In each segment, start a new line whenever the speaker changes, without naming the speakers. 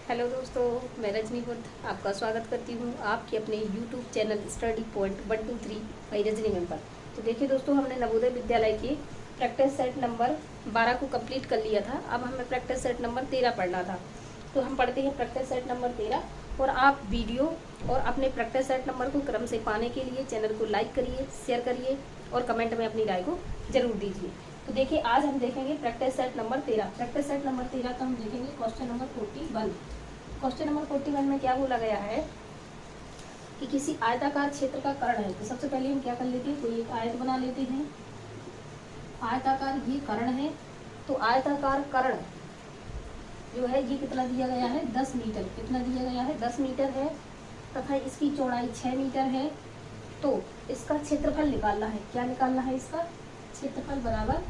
Hello दोस्तों, मैं रजनी बुद्ध आपका स्वागत करती हूँ आपके अपने YouTube channel study point 123 by Rajni ma'am पर। तो देखिए दोस्तों, हमने नवोदय विद्यालय की प्रैक्टिस सेट नंबर 12 को कंप्लीट कर लिया था। अब हमें प्रैक्टिस सेट नंबर 13 पढ़ना था। तो हम पढ़ते हैं प्रैक्टिस सेट नंबर 13। और आप वीडियो और अपने प्रैक्टिस सेट नंबर को क्रम से पाने के लिए चैनल को लाइक करिए, शेयर करिए और कमेंट में अपनी राय को जरूर दीजिए। तो देखिए, आज हम देखेंगे practice set number 13। Practice set number 13 का हम देखेंगे क्वेश्चन नंबर 41। क्वेश्चन नंबर 41 में क्या बोला गया है कि किसी आयताकार क्षेत्र का कर्ण है। तो सबसे पहले हम क्या कर लेते हैं, कोई एक आयत बना लेते हैं। आयताकार ये कर्ण है। तो आयताकार कर्ण जो है ये कितना दिया गया है, 10 मीटर। कितना दिया गया है, 10 मीटर है तथा इसकी चौड़ाई 6 मीटर है। तो इसका क्षेत्रफल निकालना है। क्या निकालना है, इसका क्षेत्रफल बराबर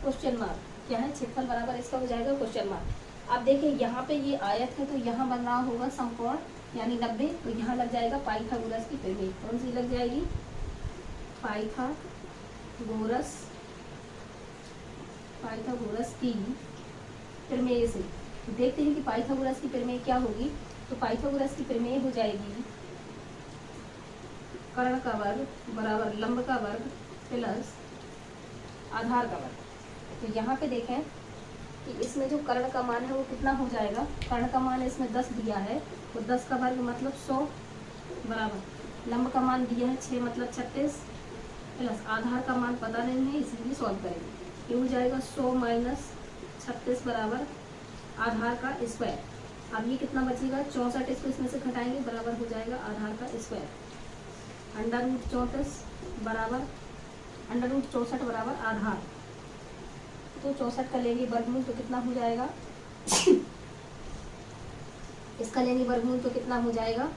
क्वेश्चन मार्क। क्या है, क्षेत्रफल बराबर इसका हो जाएगा क्वेश्चन मार्क। आप देखिए, यहाँ पे ये आयत है तो यहाँ बन रहा होगा समकोण यानी 90। तो यहाँ लग जाएगा पाइथागोरस की प्रमेय। कौन सी लग जाएगी, पाइथागोरस की प्रमेय से। तो देखते हैं कि पाइथागोरस की प्रमेय क्या होगी। तो पाइथागोरस की प्रमेय हो जाएगी कर्ण का वर्ग बराबर लंब का वर्ग प्लस आधार का वर्ग। तो यहाँ पे देखें कि इसमें जो कर्ण का मान है वो कितना हो जाएगा। कर्ण का मान इसमें 10 दिया है तो 10 का वर्ग मतलब 100 बराबर लंब का मान दिया है 6 मतलब 36 प्लस आधार का मान पता नहीं है इसलिए सॉल्व करेंगे। ये हो जाएगा 100 माइनस 36 बराबर आधार का स्क्वायर। अब ये कितना बचेगा, 64। इसको इसमें से घटाएंगे बराबर हो जाएगा आधार का स्क्वायर। अंडर रूट 64 बराबर आधार। तो 64 का लेंगे वर्गमूल तो कितना हो जाएगा इसका लेंगे वर्गमूल तो कितना हो जाएगा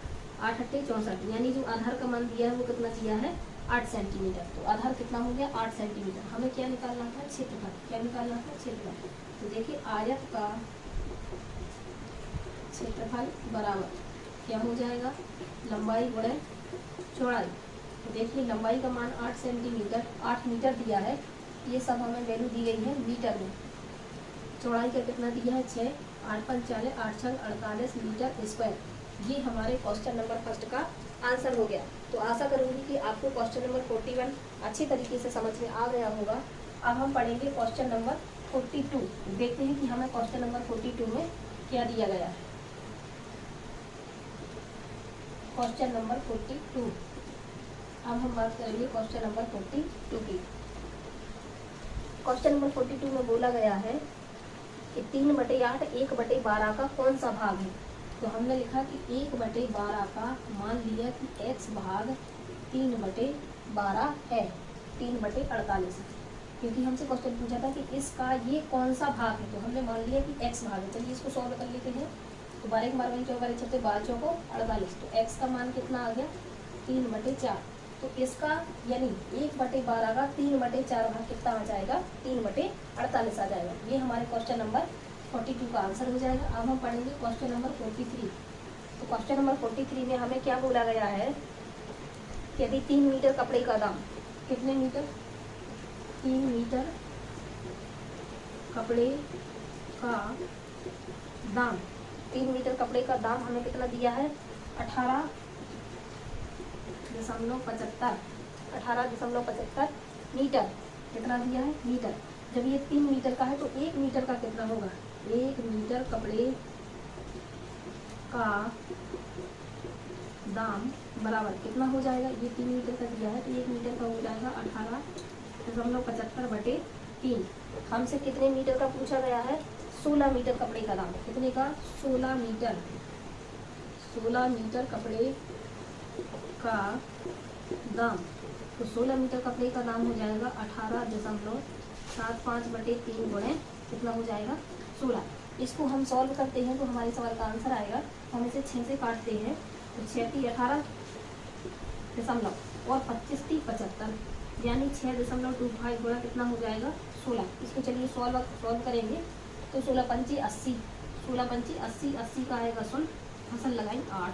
8 8 64। यानी जो आधार का मान दिया है वो कितना दिया है 8 सेंटीमीटर। तो आधार कितना हो गया 8 सेंटीमीटर। हमें क्या निकालना था, क्षेत्रफल। क्या निकालना था, क्षेत्रफल। तो देखिए, आयत का क्षेत्रफल बराबर क्या हो जाएगा, लंबाई गुणे चौड़ाई। तो देखिए, लंबाई का मान 8 सेंटीमीटर, 8 मीटर दिया है। ये सब हमें वैल्यू दी गई है मीटर में। चौड़ाई का कितना दिया है 6, 8 5 40, 8 6 48 मीटर स्क्वायर। ये हमारे क्वेश्चन नंबर फर्स्ट का आंसर हो गया। तो आशा करूंगी कि आपको क्वेश्चन नंबर 41 अच्छी तरीके से समझ में आ गया होगा। अब हम पढ़ेंगे क्वेश्चन नंबर 42। देखते हैं कि हमें क्वेश्चन नंबर 42 में क्या दिया गया है। Question number 42। अब हम बात करेंगे क्वेश्चन नंबर 42 की। क्वेश्चन नंबर 42 में बोला गया है कि 3/8 1/12 का कौन सा भाग है। तो हमने लिखा कि 1/12 का मान लिया कि x भाग 3/12 है, 3/48। क्योंकि हमसे क्वेश्चन पूछा था कि इसका ये कौन सा भाग है, तो हमने मान लिया कि x भाग है। चलिए इसको सॉल्व कर लेते हैं। तो 12 12 24 6 12 चौको 48। तो x का मान कितना आ गया 3/4। तो इसका यानी 1/12 का 3/4 भाग कितना आ जाएगा 3/48 आ जाएगा। ये हमारे क्वेश्चन नंबर 42 का आंसर हो जाएगा। अब हम पढ़ेंगे क्वेश्चन नंबर 43। तो क्वेश्चन नंबर 43 में हमें क्या बोला गया है कि यदि 3 मीटर कपड़े का दाम, कितने मीटर, 3 मीटर कपड़े का दाम, 3 मीटर कपड़े का दाम हमें कितना दिया है 18.75 मीटर। कितना दिया है मीटर। जब ये 3 मीटर का है तो 1 मीटर का कितना होगा, 1 मीटर कपड़े का दाम बराबर कितना हो जाएगा। ये 3 मीटर का दिया है तो 1 मीटर का हो जाएगा 18.75/3। हमसे कितने मीटर का पूछा गया है, 16 मीटर कपड़े का दाम। कितने का, 16 मीटर। 16 मीटर कपड़े का दाम। तो 16 मीटर कपड़े का दाम हो जाएगा 18.75/3 गुणे कितना हो जाएगा 16। इसको हम सॉल्व करते हैं तो हमारे सवाल का आंसर आएगा। हम इसे 6 से काटते हैं तो 6 × 18 दशमलव और 25 × 75 यानी 6.25 गुणा कितना हो जाएगा 16। इसको चलिए सॉल्व करेंगे। तो 16 पंची 80, 16 पंची 80, 80 का आएगा 100, फसल लगाएंगे 8,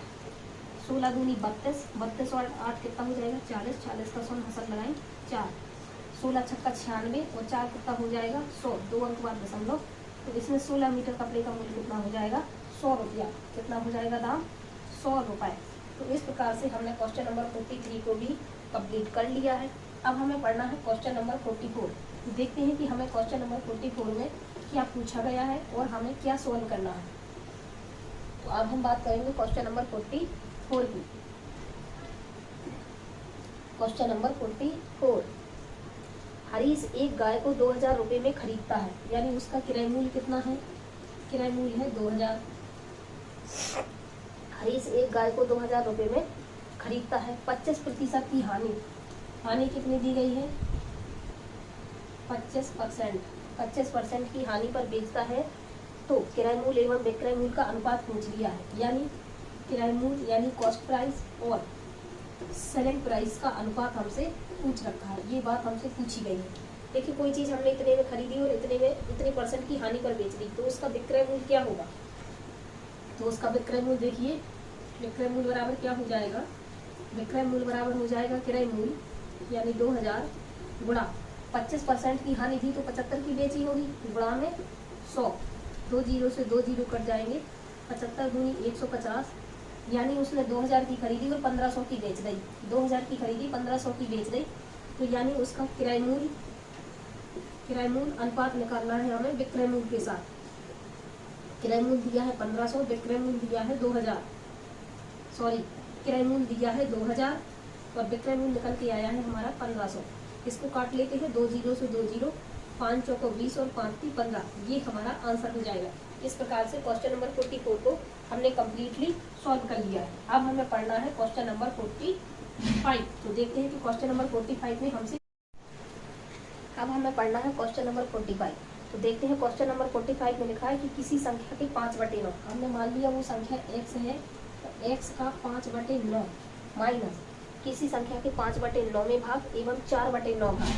16 दूनी 32, 32 और 8 कितना हो जाएगा 40, 40 का 100 फसल लगाएंगे 4, 16 छक्का 96 और 4 कितना हो जाएगा 100, 2 अंक बाद दशमलव तो इसमें 16 मीटर कपड़े का मूल्य कितना हो जाएगा, 100 रुपया। कितना हो जाएगा दाम, 100 रुपये। तो इस प्रकार से हमने क्वेश्चन नंबर 43 को भी कंप्लीट कर लिया है। अब हमें पढ़ना है क्वेश्चन नंबर 44। देखते हैं कि हमें क्वेश्चन नंबर 44 में क्या पूछा गया है और हमें क्या सॉल्व करना है। तो अब हम बात करेंगे क्वेश्चन नंबर 44 की। क्वेश्चन नंबर 44, हरीश एक गाय को 2000 रुपये में खरीदता है, यानी उसका किराया मूल्य कितना है, किराया मूल्य है 2000। हरीश एक गाय को 2000 रुपये में खरीदता है। 25% की हानि कितनी दी गई है, 25% की हानि पर बेचता है। तो किराया मूल्य एवं विक्रय मूल्य का अनुपात पूछ लिया है, यानी किराया मूल्य यानी कॉस्ट प्राइस और सेलिंग प्राइस का अनुपात हमसे पूछ रखा है। ये बात हमसे पूछी गई है। देखिए कोई चीज़ हमने इतने में खरीदी और इतने परसेंट की हानि पर बेच दी, तो उसका विक्रय मूल्य क्या होगा। तो उसका विक्रय मूल्य देखिए, विक्रय मूल्य बराबर क्या हो जाएगा, विक्रय मूल्य बराबर हो जाएगा किराया मूल्य यानी 2000 गुणा 25% की हानि थी तो 75 की बेची होगी, गुणा में 100। 2 जीरो से 2 जीरो कट जाएंगे, 75 दूनी 150, यानी उसने 2000 की खरीदी और 1500 की बेच दी। 2000 की खरीदी 1500 की बेच दी, तो यानी उसका किराया मूल्य अनुपात निकालना है हमें विक्रय मूल्य के साथ। किराया मूल्य दिया है 1500, विक्रय मूल्य दिया है 2000, किराया मूल्य दिया है 2000 और विक्रय मूल्य निकल के आया है हमारा 1500। इसको काट लेते हैं, 2 जीरो से 2 जीरो, 5 चौको 20 और 5 की 15, ये हमारा आंसर हो जाएगा। इस प्रकार से क्वेश्चन नंबर 44 को हमने कम्प्लीटली सॉल्व कर लिया है। अब हमें पढ़ना है क्वेश्चन नंबर 45। तो देखते हैं कि क्वेश्चन नंबर 45 में हमसे अब हमें पढ़ना है क्वेश्चन नंबर 45। तो देखते हैं क्वेश्चन नंबर 45 में लिखा है कि किसी संख्या के 5/9, हमने मान लिया वो संख्या x है, तो x का 5/9 माइनस किसी संख्या के 5/9 में भाग एवं 4/9 भाग,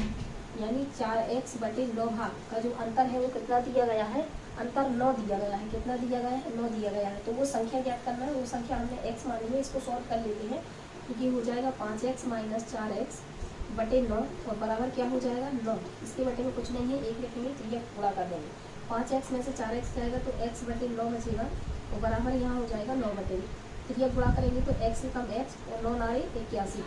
यानी 4x/9 भाग का जो अंतर है वो कितना दिया गया है, अंतर 9 दिया गया है। कितना दिया गया है, 9 दिया गया है। तो वो संख्या ज्ञात करना है, वो संख्या हमने x मानी है, इसको सॉल्व कर लेते हैं। तो ये हो जाएगा 5x माइनस 4x/9 और बराबर क्या हो जाएगा 9। इसके बटे में कुछ नहीं है, 1 लिखेंगे तो ये गुणा कर देंगे। 5x में से 4x जाएगा तो x/9 बचेगा और बराबर यहाँ हो जाएगा 9/9। फिर ये गुणा करेंगे तो x से कम x और 9 नारे 81,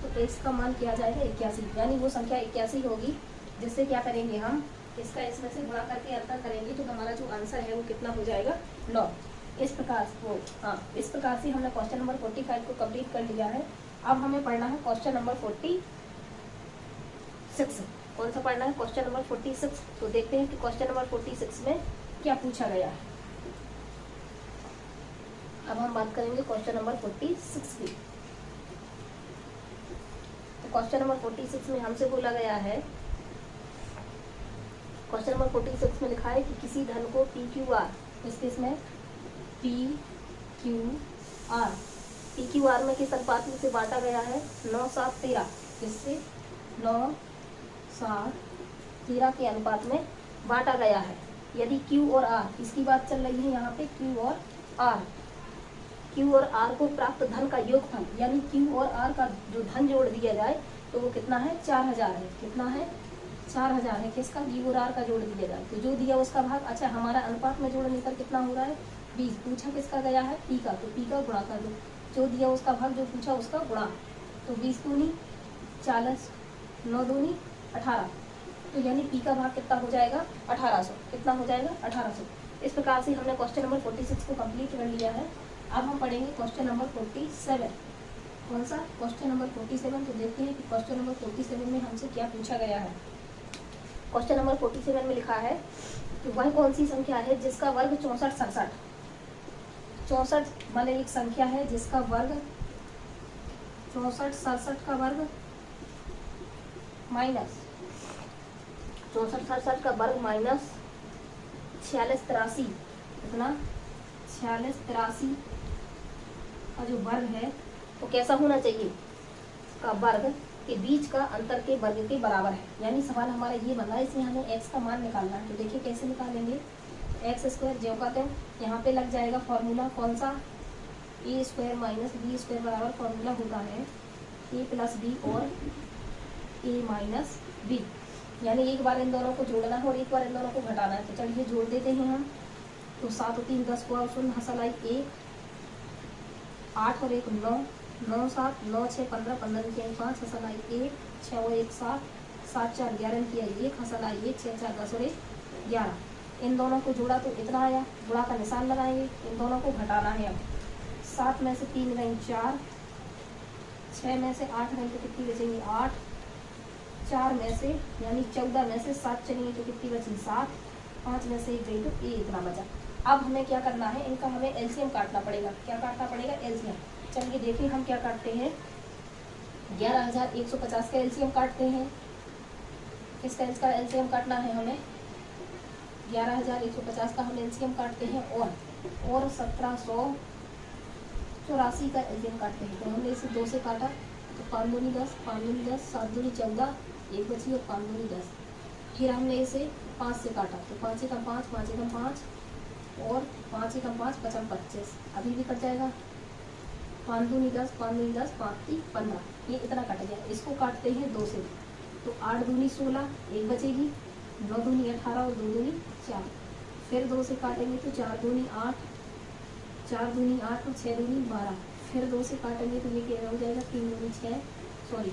तो x का मान क्या आ जाएगा 81, यानी वो संख्या 81 होगी। जिससे क्या करेंगे हम, इसका इसमें से गुणा करके अंतर करेंगे तो हमारा जो आंसर है वो कितना हो जाएगा 9। इस प्रकार इस प्रकार से हमने क्वेश्चन नंबर 45 को कंप्लीट कर लिया है। अब हमें पढ़ना है क्वेश्चन नंबर 46। कौन सा पढ़ना है, क्वेश्चन नंबर 46। तो देखते हैं कि क्वेश्चन नंबर 46 में क्या पूछा गया है। अब हम बात करेंगे क्वेश्चन नंबर 46 की। तो क्वेश्चन नंबर 46 में हमसे बोला गया है, क्वेश्चन नंबर 46 में लिखा है कि किसी धन को PQR, इसमें PQR में किस अनुपात में से बांटा गया है, 9/7/13, जिससे 9/7/13 के अनुपात में बांटा गया है। यदि Q और R, इसकी बात चल रही है यहाँ पे, Q और R को प्राप्त धन का योगफल, यानी Q और R का जो धन जोड़ दिया जाए तो वो कितना है, 4000 है। कितना है, 4000 है। किसका, Q और R का जोड़ दिया जाए तो जो दिया उसका भाग। अच्छा, हमारा अनुपात में जोड़ने पर कितना हो रहा है, 20। पूछा किसका गया है, P का, तो P का गुणा कर दो, जो दिया उसका भाग, जो पूछा उसका गुणा। तो 20 दूनी 40, 9 दूनी 18, तो यानी P का भाग कितना हो जाएगा 1800। कितना हो जाएगा 1800। इस प्रकार से हमने क्वेश्चन नंबर 46 को कंप्लीट कर लिया है। अब हम पढ़ेंगे क्वेश्चन नंबर 47। कौन सा, क्वेश्चन नंबर 47। तो देखते हैं कि क्वेश्चन नंबर 47 में हमसे क्या पूछा गया है। क्वेश्चन नंबर 47 में लिखा है कि वह कौन सी संख्या है जिसका वर्ग 64/67। 64 माने एक संख्या है जिसका वर्ग 64/67 का वर्ग माइनस 64/67 का वर्ग माइनस 46/83, कितना 46/83 का जो वर्ग है वो कैसा होना चाहिए, का वर्ग के बीच का अंतर के वर्ग के बराबर है। यानी सवाल हमारा ये बन रहा है, इसमें हमें x का मान निकालना है। तो देखिए कैसे निकालेंगे, x² जो का तो यहाँ पे लग जाएगा फॉर्मूला, कौन सा, a² - b² बराबर फॉर्मूला होता है a + b और a - b। यानी एक बार इन दोनों को जोड़ना है और एक बार इन दोनों को घटाना है। तो चलिए जोड़ देते हैं हम। तो 7 और 3 10 को शून्य हसल आई 1, 8 और 1 9, 9 7 9 6 15, 15 की 5 हसल आई 1, 6 और 1 7, 7 4 11 की आई 1 हसल आई 1, 6 4 10 और 1 11। इन दोनों को जोड़ा तो इतना आया, गुणा का निशान लगाएंगे, इन दोनों को घटाना है। अब 7 में से 3 गई 4, 6 में से 8 गई तो कितनी बचेंगी 8, 4 में से यानी 14 में से 7 चलेंगी तो कितनी बची 7, 5 में से 1 गई तो ये इतना बचा। अब हमें क्या करना है, इनका हमें एलसीएम काटना पड़ेगा। क्या काटना पड़ेगा? एलसीएम। चलिए देखिए हम क्या काटते हैं। 11,150 का एलसीएम काटते हैं। इसका एलसीएम काटना है हमें, 11,150 का हम एलसीएम काटते हैं और 1784 का एलसीएम काटते हैं। तो हमने इसे 2 से काटा तो 5 दूनी 10, 5 दूनी 10, 7 दूनी 14, 1 बची और 5 दूनी 10। फिर हमने इसे 5 से काटा तो 5 एकम 5, 5 एकम 5 और 5 एकम 5 5 25, अभी भी कट जाएगा। 5 दूनी 10, 5 दूनी 10, 5 3 15, ये इतना कट गया। इसको काटते हैं 2 से तो 8 दूनी 16, 1 बचेगी, 9 दूनी 18 और 2 दूनी 4। फिर 2 से काटेंगे तो 4 दूनी 8, 4 दूनी 8 और 6 दूनी 12। फिर 2 से काटेंगे तो ये क्या हो जाएगा 3 दूनी 6, सॉरी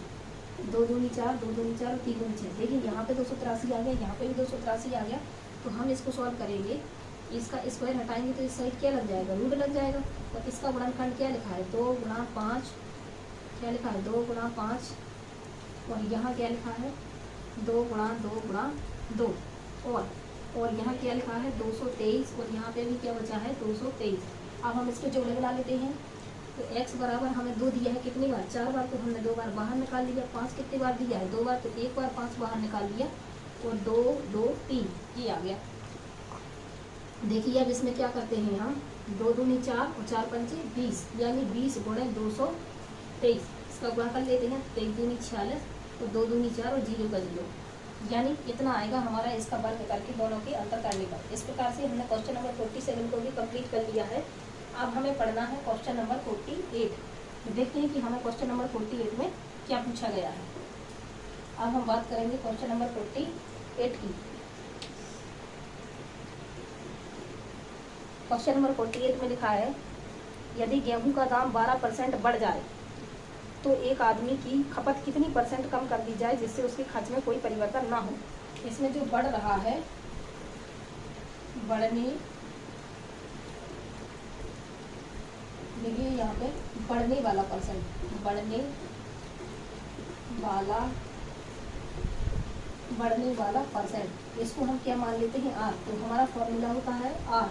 2 दूनी 4, 2 दूनी 4 और 3 दूनी 6। देखिए यहाँ पे 283 आ गया, यहाँ पे भी 283 आ गया। तो हम इसको सॉल्व करेंगे, इसका स्क्वायर हटाएंगे तो इस साइड क्या लग जाएगा, रूट लग जाएगा। तो इसका गुणनखंड क्या लिखा है 2 गुणा 5, क्या लिखा है 2 गुणा 5 और यहाँ क्या लिखा है 2 गुणा 2 गुणा 2 और यहाँ क्या लिखा है 223 और यहाँ पे भी क्या बचा है 223। अब हम इसके जोड़े बना लेते हैं। तो x बराबर हमें 2 दिया है, कितनी बार 4 बार, तो हमने 2 बार बाहर निकाल लिया। 5 कितनी बार दिया है 2 बार, तो 1 बार 5 बाहर निकाल लिया और 2 2 3 ये आ गया। देखिए अब इसमें क्या करते हैं हम, 2 दूनी 4 और 4 पंचे 20, यानी 20 गुणे 223 इसका गुणा कर लेते हैं। 1 दूनी 46 और 2 दूनी 4 और 0 का 0, यानी इतना आएगा हमारा इसका वर्ग करके दोनों के अंतर करने का। इस प्रकार से हमने क्वेश्चन नंबर 47 को भी कंप्लीट कर लिया है। अब हमें पढ़ना है क्वेश्चन नंबर 48। देखते हैं कि हमें क्वेश्चन नंबर 48 में क्या पूछा गया है। अब हम बात करेंगे क्वेश्चन नंबर 48 की। क्वेश्चन नंबर 48 में लिखा है, यदि गेहूं का दाम 12% बढ़ जाए तो एक आदमी की खपत कितनी % कम कर दी जाए जिससे उसके खर्च में कोई परिवर्तन ना हो। इसमें जो बढ़ रहा है, बढ़ने, देखिए यहाँ पे बढ़ने वाला %, बढ़ने वाला %, इसको हम क्या मान लेते हैं R। तो हमारा फॉर्मूला होता है R।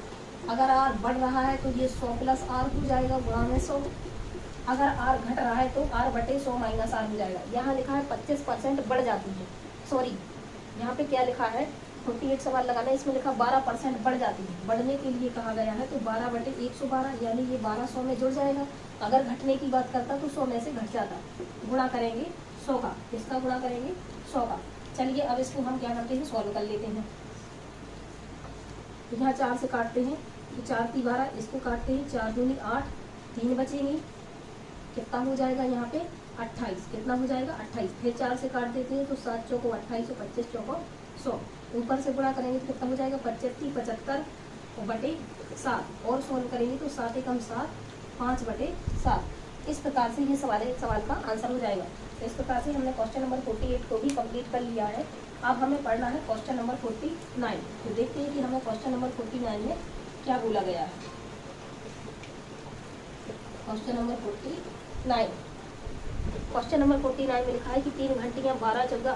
अगर R बढ़ रहा है तो ये 100 + R हो जाएगा गुणा में 100। अगर R घट रहा है तो R बटे 100 - R हो जाएगा। यहाँ लिखा है 25% बढ़ जाती है, सॉरी यहाँ पे क्या लिखा है 48 सवाल लगाना है, इसमें लिखा 12% बढ़ जाती है। बढ़ने के लिए कहा गया है तो 12 बटे 112, यानी ये 12 100 में जुड़ जाएगा। अगर घटने की बात करता तो 100 में से घट जाता। गुणा करेंगे 100 का, इसका गुणा करेंगे 100 का। चलिए अब इसको हम क्या करते हैं, सॉल्व कर लेते हैं। यहाँ 4 से काटते हैं तो 4 × 12, इसको काटते हैं 4 दूनी 8, 3 बचेंगी, कितना हो जाएगा यहाँ पे 28, कितना हो जाएगा 28। फिर 4 से काट देते हैं तो 7 चौको 28 और 25 चौको 100। ऊपर से गुणा करेंगे तो कितना हो जाएगा 75 75 बटे 7 और सॉल्व करेंगे तो 7 एकम 7, 5 बटे 7। इस प्रकार से ये सवाल का आंसर हो जाएगा। तो इस प्रकार से हमने क्वेश्चन नंबर 48 को भी कंप्लीट कर लिया है। अब हमें पढ़ना है क्वेश्चन नंबर 49। तो देखते हैं कि हमें क्वेश्चन नंबर 49 में क्या बोला गया है। क्वेश्चन नंबर 49, क्वेश्चन नंबर 49 में लिखा है कि 3 घंटियाँ 12 14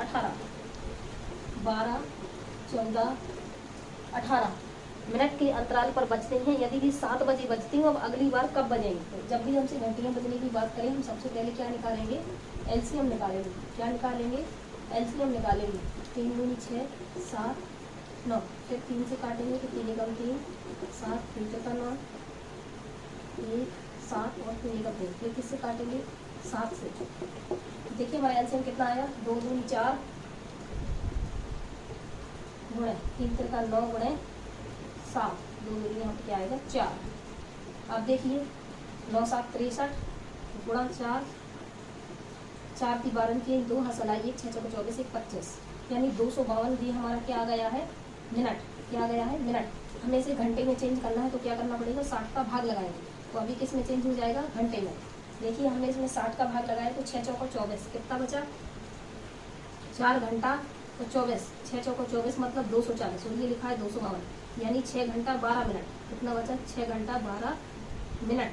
18 मिनट के अंतराल पर बजते हैं। यदि भी 7 बजे बजती हूँ, अब अगली बार कब बजेंगे। तो जब भी हमसे घंटियाँ बजने की बात करें, हम सबसे पहले क्या निकालेंगे, एलसीएम निकालेंगे। क्या निकालेंगे, एलसीएम निकालेंगे। 3 दूनी 6, 7 9, फिर 3 से काटेंगे तो 3 एकम 3, 7 3 चौका 9, 1 7 और 3 एकम 3। फिर किससे काटेंगे 7 से। देखिए हमारा एलसीएम कितना आया, 2 दूनी 4 गुणे 3 × 9 गुणे 7, 2 दूनी यहाँ पे क्या आएगा 4। अब देखिए 9 7 63 गुणा 4, 4 × 12 की 2 हसल आई 1 6 चौको 24 1 25। यानी 252 ये हमारा क्या आ गया है, मिनट। क्या आ गया है, मिनट। हमें इसे घंटे में चेंज करना है तो क्या करना पड़ेगा, 60 का भाग लगाएंगे। तो अभी किस में चेंज हो जाएगा, घंटे में। देखिए हमने इसमें 60 का भाग लगाया तो 6 चौको 24, कितना बचा, 4 घंटा तो 24, 6 चौको 24 मतलब 240, और ये लिखा है 252, यानी 6 घंटा 12 मिनट। कितना बचा, 6 घंटा 12 मिनट।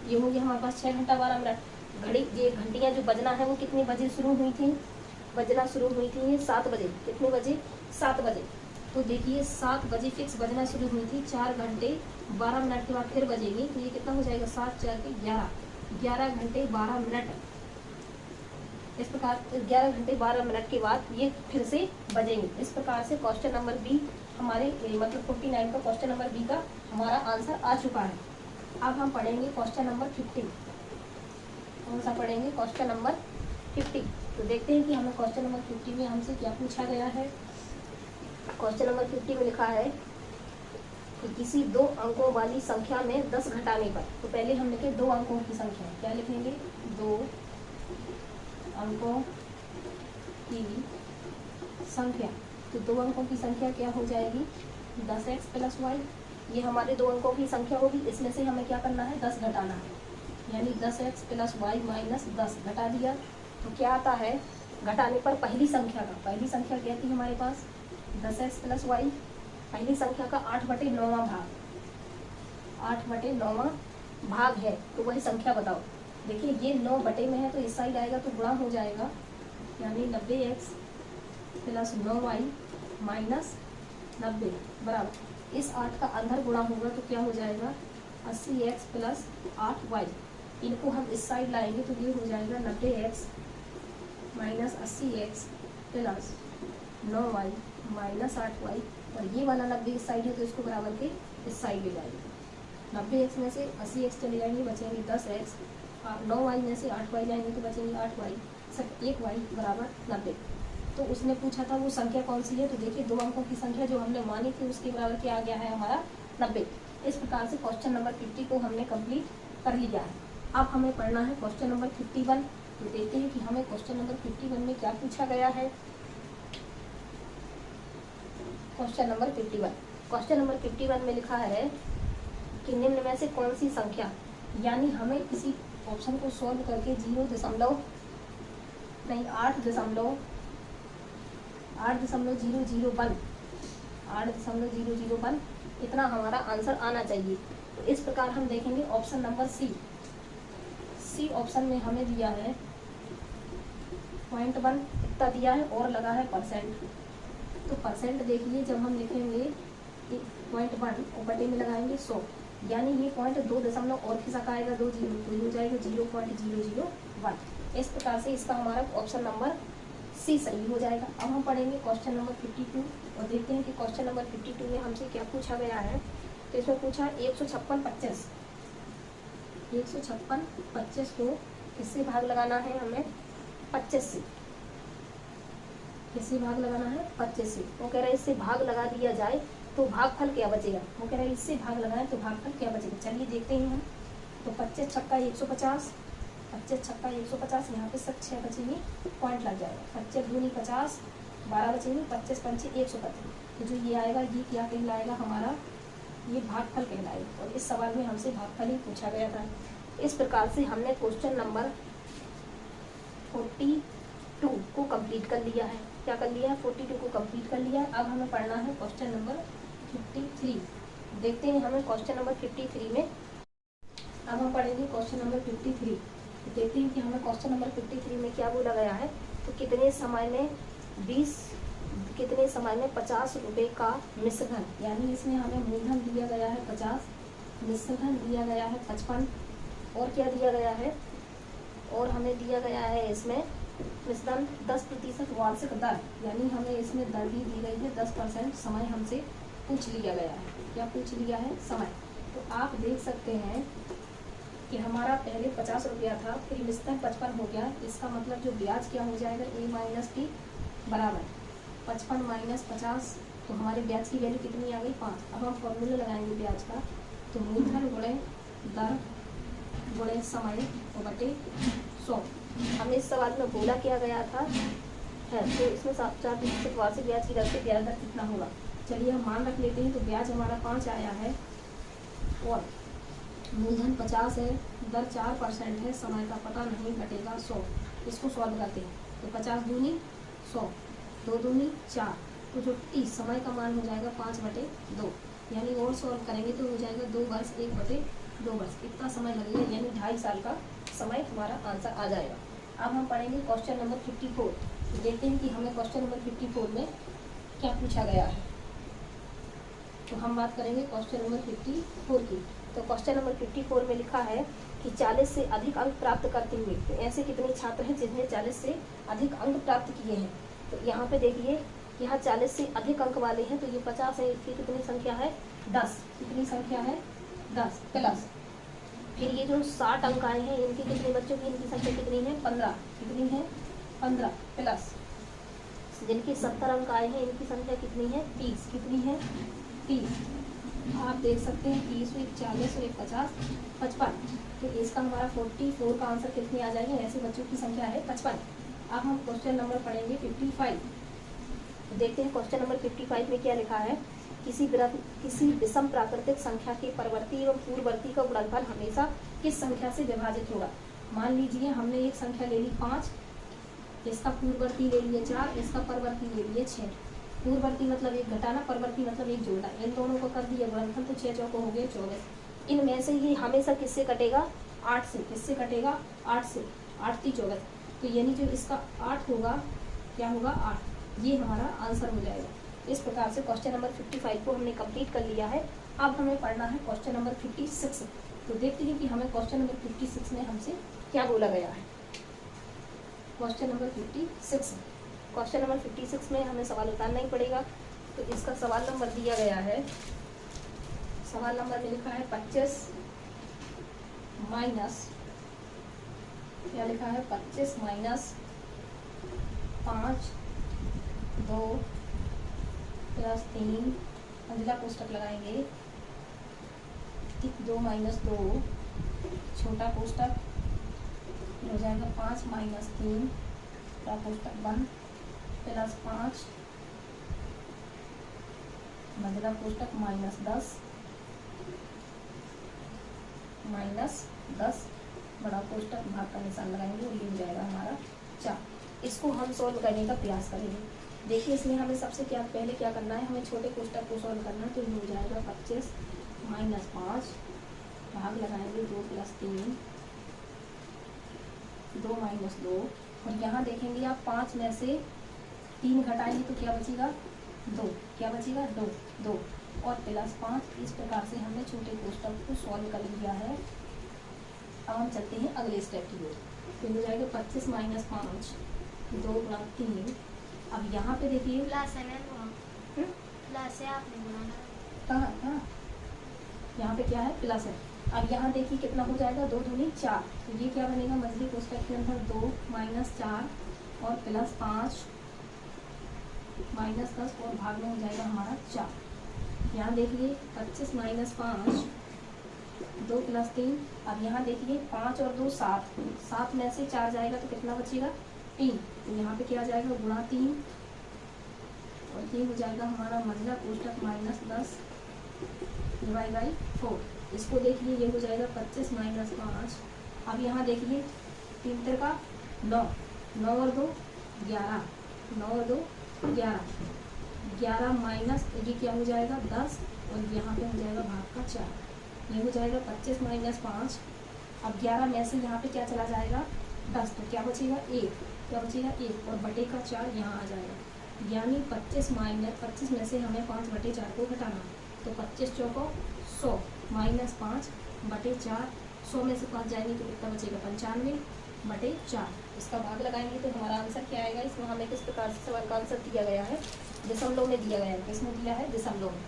ये हो गया हमारे पास 6 घंटा 12 मिनट। घड़ी ये घंटियाँ जो बजना है वो कितने बजे शुरू हुई थी, बजना शुरू हुई थी ये 7 बजे। कितने बजे, 7 बजे। तो देखिए 7 बजे फिक्स बजना शुरू हुई थी, 4 घंटे 12 मिनट के बाद फिर बजेगी, तो ये कितना हो जाएगा, 7 4 के 11, 11 घंटे 12 मिनट। इस प्रकार 11 घंटे 12 मिनट के बाद ये फिर से बजेंगे। इस प्रकार से क्वेश्चन नंबर बी हमारे मतलब 49 का क्वेश्चन नंबर बी का हमारा आंसर आ चुका है। अब हम पढ़ेंगे क्वेश्चन नंबर 50। कौन सा पढ़ेंगे, क्वेश्चन नंबर 50। तो देखते हैं कि हमें क्वेश्चन नंबर 50 में हमसे क्या पूछा गया है। क्वेश्चन नंबर 50 में लिखा है कि किसी 2 अंकों वाली संख्या में 10 घटाने पर, तो पहले हम लिखे 2 अंकों की संख्या। क्या लिखेंगे, 2 अंकों की संख्या। तो 2 अंकों की संख्या क्या हो जाएगी, 10x + y। ये हमारे 2 अंकों की संख्या होगी, इसमें से हमें क्या करना है, 10 घटाना है, यानी 10x + y - 10 घटा दिया तो क्या आता है, घटाने पर पहली संख्या का, पहली संख्या क्या थी हमारे पास, 10x + y। पहली संख्या का 8/9 भाग, 8/9 भाग है, तो वही संख्या बताओ। देखिए ये 9 बटे में है तो इस साइड आएगा तो गुणा हो जाएगा, यानी 90x + 9y - 90 बराबर इस 8 का अंदर गुणा होगा तो क्या हो जाएगा, 80x + 8y। इनको हम इस साइड लाएंगे तो ये हो जाएगा 90x - 80x + 9y - 8y, और ये वाला 90 इस साइड है तो इसको बराबर के इस साइड ले जाएंगे। 90x में से 80x चले जाएंगे, बचेंगे 10x, 9y में से 8y जाएंगे तो बचेंगे 8y, सब 1y बराबर 90। तो उसने पूछा था वो संख्या कौन सी है, तो देखिए 2 अंकों की संख्या जो हमने मानी थी उसके बराबर क्या आ गया है हमारा, 90। इस प्रकार से क्वेश्चन नंबर 50 को हमने कंप्लीट कर लिया है। अब हमें पढ़ना है क्वेश्चन नंबर 51। तो देखते हैं कि हमें क्वेश्चन नंबर 51 में क्या पूछा गया है। क्वेश्चन नंबर 51, क्वेश्चन नंबर 51 में लिखा है कि निम्न में से कौन सी संख्या, यानी हमें किसी ऑप्शन को सॉल्व करके 8.001 इतना हमारा आंसर आना चाहिए। तो इस प्रकार हम देखेंगे ऑप्शन नंबर सी ऑप्शन में हमें दिया है 0.1 इतना दिया है और लगा है परसेंट। तो परसेंट देखिए जब हम लिखेंगे 0.1 और बटे में लगाएंगे 100, यानी ये पॉइंट 2 दशमलव और खिसक आएगा 2 जीरो, तो हो जाएगा 0.001। इस प्रकार से इसका हमारा ऑप्शन नंबर सी सही हो जाएगा। अब हम पढ़ेंगे क्वेश्चन नंबर 52 और देखते हैं कि क्वेश्चन नंबर 52 में हमसे क्या पूछा गया है। तो इसमें पूछा 156 को किससे भाग लगाना है, हमें 25 से। किससे भाग लगाना है, 25 से। वो कह रहे हैं इससे भाग लगा दिया जाए तो भागफल क्या बचेगा, वो कह रहे हैं इससे भाग लगाएं तो भागफल क्या बचेगा। चलिए देखते हैं हम। तो 25 छक्का 150, 25 छक्का 150, यहाँ पे सब 6 बचेंगे, पॉइंट लग जाएगा। 25 दूनी 50, 12 बचेंगे, 25 पंचे 125। तो जो ये आएगा ये क्या कहलाएगा हमारा, ये भागफल कहलाएगा। और इस सवाल में हमसे भागफल ही पूछा गया था। इस प्रकार से हमने क्वेश्चन नंबर 42 को कंप्लीट कर लिया है। क्या कर लिया है, 42 को कंप्लीट कर लिया है। अब हमें पढ़ना है क्वेश्चन नंबर 53। देखते हैं हमें क्वेश्चन नंबर 53 में, अब हम पढ़ेंगे क्वेश्चन नंबर 53। तो देखते हैं कि हमें क्वेश्चन नंबर 53 में क्या बोला गया है। तो कितने समय में 50 रुपये का मिश्रधन, यानी इसमें हमें मूलधन दिया गया है 50, मिश्रधन दिया गया है 55, और क्या दिया गया है, और हमें दिया गया है इसमें मिश्रधन 10% वार्षिक दर, यानी हमें इसमें दर भी दी गई है 10%। समय हमसे पूछ लिया गया है, क्या पूछ लिया है, समय। तो आप देख सकते हैं कि हमारा पहले 50 रुपया था, फिर मिश्रधन 55 हो गया। इसका मतलब जो ब्याज क्या हो जाएगा, A - T बराबर 55 - 50। तो हमारे ब्याज की वैल्यू कितनी आ गई, 5। अब हम फॉर्मूला लगाएंगे ब्याज का। तो मूलधन गुणे दर गुणे समय और बटे 100। हमें इस सवाल में बोला क्या गया था है तो इसमें 4% वार्षिक ब्याज की दर से ब्याज दर कितना होगा। चलिए हम मान रख लेते हैं। तो ब्याज हमारा 5 आया है और मूलधन 50 है, दर 4% है, समय का पता नहीं घटेगा 100। इसको सॉल्व करते हैं तो 50 दूनी 100, 2 दूनी 4, तो जो 30 समय का मान हो जाएगा 5/2, यानी और सॉल्व करेंगे तो हो जाएगा 2 वर्ष 1/2 वर्ष। कितना समय लगेगा, यानी 2.5 साल का समय हमारा आंसर आ जाएगा। अब हम पढ़ेंगे क्वेश्चन नंबर 54। तो देखते हैं कि हमें क्वेश्चन नंबर 54 में क्या पूछा गया है। तो हम बात करेंगे क्वेश्चन नंबर 54 की। तो क्वेश्चन नंबर 54 में लिखा है कि 40 से अधिक अंक प्राप्त करते हुए तो ऐसे कितने छात्र हैं जिन्हें 40 से अधिक अंक प्राप्त किए हैं। तो यहाँ पे देखिए, यहाँ 40 से अधिक अंक वाले हैं, तो ये 50 है, इसकी कितनी संख्या है 10। कितनी संख्या है 10 प्लस फिर ये जो 60 अंक आए हैं इनके कितने बच्चों की, इनकी संख्या कितनी है 15। कितनी है 15 प्लस जिनके 70 अंक आए हैं इनकी संख्या कितनी है 30। कितनी है 30। आप देख सकते हैं 30 और 40 और 50 55। तो इसका हमारा 44 का आंसर कितनी आ जाएगी, ऐसे बच्चों की संख्या है 55। अब हम क्वेश्चन नंबर पढ़ेंगे 55। तो देखते हैं क्वेश्चन नंबर 55 में क्या लिखा है। किसी विषम प्राकृतिक संख्या के परवर्ती एवं पूर्ववर्ती का गुणनफल हमेशा किस संख्या से विभाजित होगा। मान लीजिए हमने एक संख्या ले ली 5, इसका पूर्ववर्ती ले लिए 4, इसका परवर्ती ले लिए 6। पूर्ववर्ती मतलब एक घटाना, परवर्ती मतलब एक जोड़ना, इन दोनों को कर दिया गुणनफल तो 6 चौको हो गए 24। इनमें से ये हमेशा किससे कटेगा 8 से। किससे कटेगा 8 से। 8 × 24, तो यानी जो इसका 8 होगा क्या होगा 8। ये हमारा आंसर हो जाएगा। इस प्रकार से क्वेश्चन नंबर 55 को हमने कंप्लीट कर लिया है। अब हमें पढ़ना है क्वेश्चन नंबर 56। तो देखते हैं कि हमें क्वेश्चन नंबर 56 में हमसे क्या बोला गया है। Question number 56। क्वेश्चन नंबर 56 में हमें सवाल उतारना ही पड़ेगा। तो इसका सवाल नंबर दिया गया है, सवाल नंबर में लिखा है 25 माइनस, क्या लिखा है 25 माइनस 5 2 प्लस 3, अगला कोष्टक लगाएंगे 2 माइनस 2, छोटा कोष्टक हो जाएगा 5 माइनस 3, बड़ा कोष्टक बंद, प्लस 5, मझला कोष्टक माइनस 10, बड़ा कोष्टक भाग का निशान लगाएंगे और ये हो जाएगा हमारा 4। इसको हम सॉल्व करने का प्रयास करेंगे। देखिए इसमें हमें सबसे पहले क्या करना है, हमें छोटे कोष्टक को सॉल्व करना है। तो ये हो जाएगा 25 माइनस 5, भाग लगाएंगे 2 प्लस 3, 2 माइनस 2, और यहाँ देखेंगे आप 5 में से 3 घटाएंगे तो क्या बचेगा 2। क्या बचेगा 2 और प्लस 5। इस प्रकार से हमने छोटे कोष्टक को सॉल्व कर लिया है। अब हम चलते हैं अगले स्टेप की ओर। तो हो जाएगा 25 माइनस 5, 2 गुणा 3। अब यहाँ पे देखिए
प्लस है ना, प्लस है आपने बनाना
कहाँ, यहाँ पे क्या है प्लस है। अब यहाँ देखिए कितना हो जाएगा 2 दूनी 4। तो ये क्या बनेगा मझली कोष्टक के अंदर 2 माइनस 4 और प्लस 5 माइनस 10 और भाग में हो जाएगा हमारा 4। यहाँ देखिए 25 माइनस 5, 2 प्लस 3। अब यहाँ देखिए 5 और 2 7, 7 में से 4 जाएगा तो कितना बचेगा 3। तो यहाँ पे क्या आ जाएगा गुणा 3 और ये हो जाएगा हमारा मझला कोष्टक माइनस 10 डिवाइड बाई 4। इसको देखिए ये हो जाएगा 25 माइनस 5। अब यहाँ देखिए 3 × का 9, 9 और 2 11, 9 और 2 11 माइनस ये क्या हो जाएगा 10 और यहाँ पे हो जाएगा भाग का 4। ये हो जाएगा 25 माइनस 5। अब 11 में से यहाँ पे क्या चला जाएगा 10, तो क्या बचेगा 1। क्या बचेगा 1 और बटे का 4 यहाँ आ जाएगा। यानी 25 में से हमें 5/4 को घटाना। तो 25 चौको 100 माइनस 5 बटे 4, 100 में से 5 जाएंगे तो कितना बचेगा 95/4। इसका भाग लगाएंगे तो हमारा आंसर क्या आएगा। इसमें हमें किस प्रकार से सवाल का आंसर दिया गया है, दशमलव में दिया गया है। किसमें दिया है दशमलव में।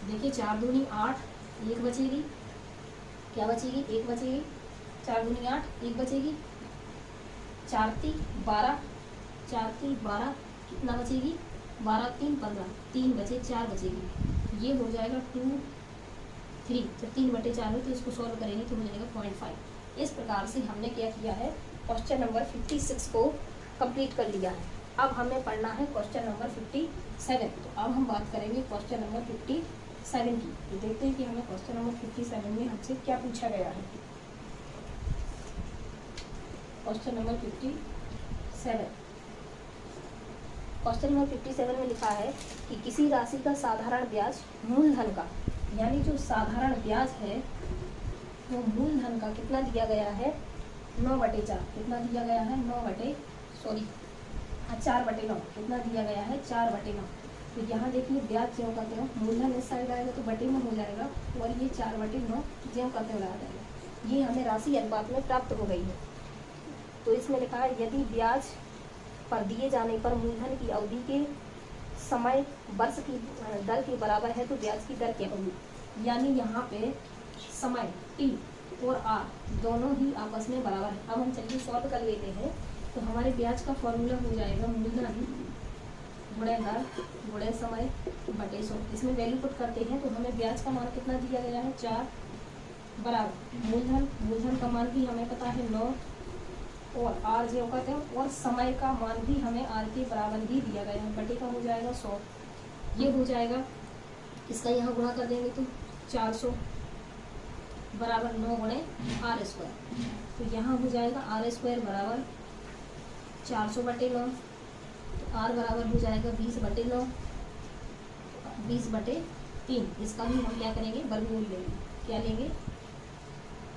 देखिए 4 दूनी 8, 1 बचेगी, क्या बचेगी 1 बचेगी। 4 दूनी 8, 1 बचेगी। 4 × 12, 4 × 12 कितना बचेगी 12 × 3 15, 3 बचे 4 बचेगी। ये हो जाएगा 2 3। जब 3/4 हो तो इसको सॉल्व करेंगे तो हो जाएगा 0.5। इस प्रकार से हमने क्या किया है क्वेश्चन नंबर 56 को कंप्लीट कर लिया है। अब हमें पढ़ना है क्वेश्चन नंबर 57। तो अब हम बात करेंगे क्वेश्चन नंबर 57 की। तो देखते हैं कि हमें क्वेश्चन नंबर 57 में हमसे क्या पूछा गया है। क्वेश्चन नंबर 57, क्वेश्चन नंबर 57 में लिखा है कि किसी राशि का साधारण ब्याज मूलधन का, यानी जो साधारण ब्याज है वो मूलधन का कितना दिया गया है, 9/4। कितना दिया गया है, 4/9। कितना दिया गया है, 4/9। तो यहाँ देखिए ब्याज ज्यों का त्यों, मूलधन इस साइड आएगा तो बटे में हो जाएगा, और ये 4/9 ज्यों का त्यों आ जाएगा। ये हमें राशि अनुपात में प्राप्त हो गई है। तो इसमें लिखा है यदि ब्याज पर दिए जाने पर मूलधन की अवधि के समय वर्ष की दर के बराबर है तो ब्याज की दर क्या होगी। यानी यहाँ पे समय t और r दोनों ही आपस में बराबर है। अब हम चलिए सॉल्व कर लेते हैं। तो हमारे ब्याज का फॉर्मूला हो जाएगा मूलधन गुणे दर गुणे समय बटे 100। इसमें वैल्यू पुट करते हैं तो हमें ब्याज का मान कितना दिया गया है, 4 बराबर मूलधन का मान भी हमें पता है 9, और आर जो कहते हैं, और समय का मान भी हमें आर के बराबर ही दिया गया है, बटे का हो जाएगा 100। ये हो जाएगा, इसका यहाँ गुणा कर देंगे तो 400 बराबर 9 गुणे r²। तो यहाँ हो जाएगा r² बराबर 400/9। तो r बराबर हो जाएगा 20/9, 20/3। इसका भी हम क्या करेंगे, वर्गमूल लेंगे। क्या लेंगे,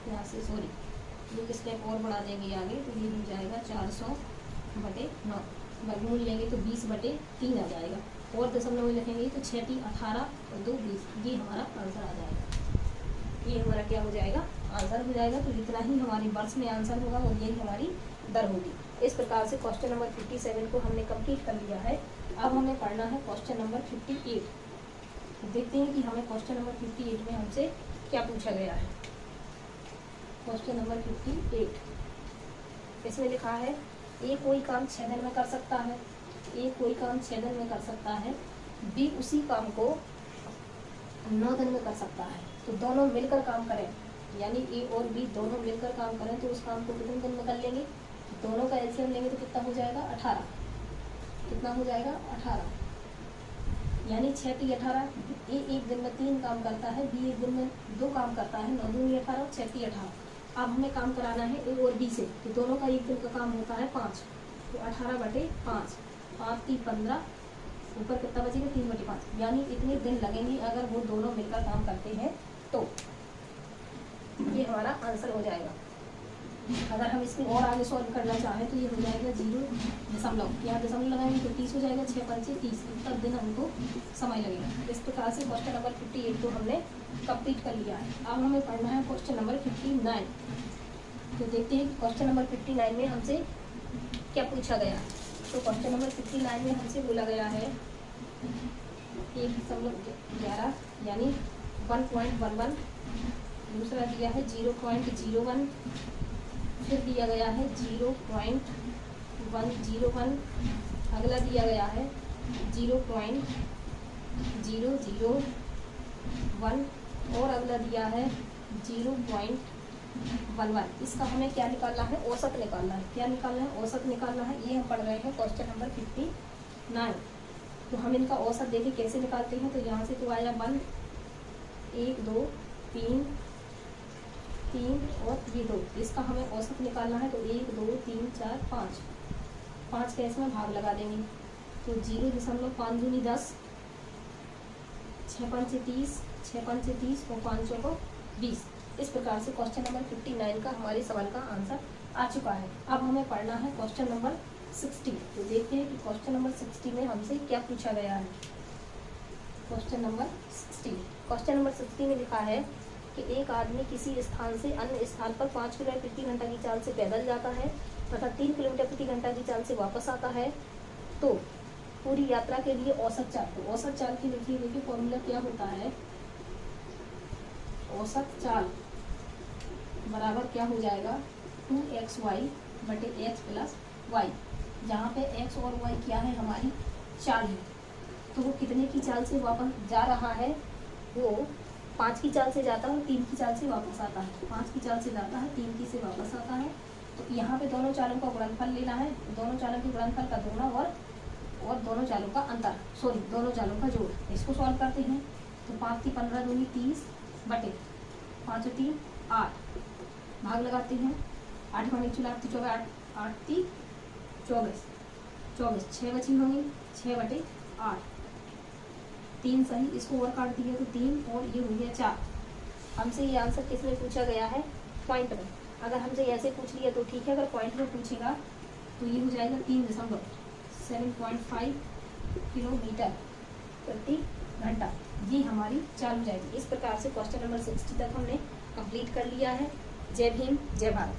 यहाँ से सॉरी एक स्टेप और बढ़ा देंगे आगे, तो ये हो जाएगा 400/9। वर्गमूल लेंगे तो 20/3 आ जाएगा, और दशमलव में लिखेंगे तो 6 × 18 और 2 20। ये हमारा आंसर आ जाएगा। ये हमारा क्या हो जाएगा, आंसर हो जाएगा। तो इतना ही हमारी वर्ष में आंसर होगा और यही हमारी दर होगी। इस प्रकार से क्वेश्चन नंबर 57 को हमने कंप्लीट कर लिया है। अब हमें पढ़ना है क्वेश्चन नंबर 58। तो देखते हैं कि हमें क्वेश्चन नंबर 58 में हमसे क्या पूछा गया है। क्वेश्चन नंबर 58, इसमें लिखा है ए कोई काम 6 दिन में कर सकता है, ए कोई काम 6 दिन में कर सकता है, बी उसी काम को 9 दिन में कर सकता है। तो दोनों मिलकर काम करें, यानी ए और बी दोनों मिलकर काम करें तो उस काम को कितने दिन में कर लेंगे। दोनों का एलसीएम लेंगे तो कितना हो जाएगा, 18। कितना हो जाएगा, 18। यानी 6 × 18। ए एक दिन में 3 काम करता है, बी एक दिन में 2 काम करता है। 9 दूनी 18 और 6 × 18। अब हमें काम कराना है ए और बी से, तो दोनों का एक दिन का काम होता है 5। तो 18/5, 5 × 15, ऊपर कितना बचेगा, 3/5। यानी इतने दिन लगेंगे अगर वो दोनों मिलकर काम करते हैं तो ये हमारा आंसर हो जाएगा। अगर हम इसमें और आगे सॉल्व करना चाहें तो ये हो जाएगा 0.0। यहाँ दशमलव लगाएंगे तो 30 हो जाएगा, 6 × 5 = 30। इतना दिन हमको समय लगेगा। इस प्रकार से क्वेश्चन नंबर 58 को हमने कंप्लीट कर लिया है। अब हमें पढ़ना है क्वेश्चन नंबर 59। तो देखते हैं कि क्वेश्चन नंबर 59 में हमसे क्या पूछा गया। तो क्वेश्चन नंबर 59 में हमसे बोला गया है 1.11 यानी 1.11। दूसरा दिया है 0.01, फिर दिया गया है 0.101, अगला दिया गया है 0.001, और अगला दिया है 0.11। इसका हमें क्या निकालना है, औसत निकालना है। क्या निकालना है, औसत निकालना है। ये हम पढ़ रहे हैं क्वेश्चन नंबर 59। तो हम इनका औसत देखें कैसे निकालते हैं। तो यहाँ से तो आया 1, 1 2 3 और ये 2। इसका हमें औसत निकालना है। तो 1 2 3 4 5, 5 का इसमें भाग लगा देंगे तो 0.5 दूनी 10, 6 × 5 = 30, 6 × 5 = 30 और 5 × 20। इस प्रकार से क्वेश्चन नंबर 59 का हमारे सवाल का आंसर आ चुका है। अब हमें पढ़ना है क्वेश्चन नंबर 60। तो देखते हैं कि क्वेश्चन नंबर 60 में हमसे क्या पूछा गया है। क्वेश्चन नंबर 60 में लिखा है कि एक आदमी किसी स्थान से अन्य स्थान पर 5 किलोमीटर प्रति घंटा की चाल से पैदल जाता है तथा 3 किलोमीटर प्रति घंटा की चाल से वापस आता है, तो पूरी यात्रा के लिए औसत चाल। तो औसत चाल की देखिए फॉर्मूला क्या होता है। औसत चाल बराबर क्या हो जाएगा, 2xy/x + y, जहाँ पे x और y क्या है, हमारी चाल है। तो वो कितने की चाल से वापस जा रहा है, वो 5 की चाल से जाता है, 3 की चाल से वापस आता है। 5 की चाल से जाता है, 3 की से वापस आता है। तो यहाँ पे दोनों चालों का गुणनफल लेना है। दोनों चालों के गुणनफल का दोगुना और और दोनों जालों का अंतर, सॉरी दोनों जालों का जोड़। इसको सॉल्व करते हैं तो 5 × 15 = 30 बटे 5 × 3 = 8, भाग लगाते हैं 8 × 1 = 8, 24, 8 × 3 = 24, 24 6 बची होंगी 6 बटे 8, 3 सही, इसको और काट दिया तो 3 और ये हो गया 4। हमसे ये आंसर किसमें पूछा गया है, पॉइंट में। अगर हमसे ऐसे पूछ लिया तो ठीक है, अगर पॉइंट में पूछेगा तो ये हो जाएगा 3.7.5 किलोमीटर प्रति घंटा। ये हमारी चाल हो जाएगी। इस प्रकार से क्वेश्चन नंबर 60 तक हमने कंप्लीट कर लिया है। जय भीम, जय भारत।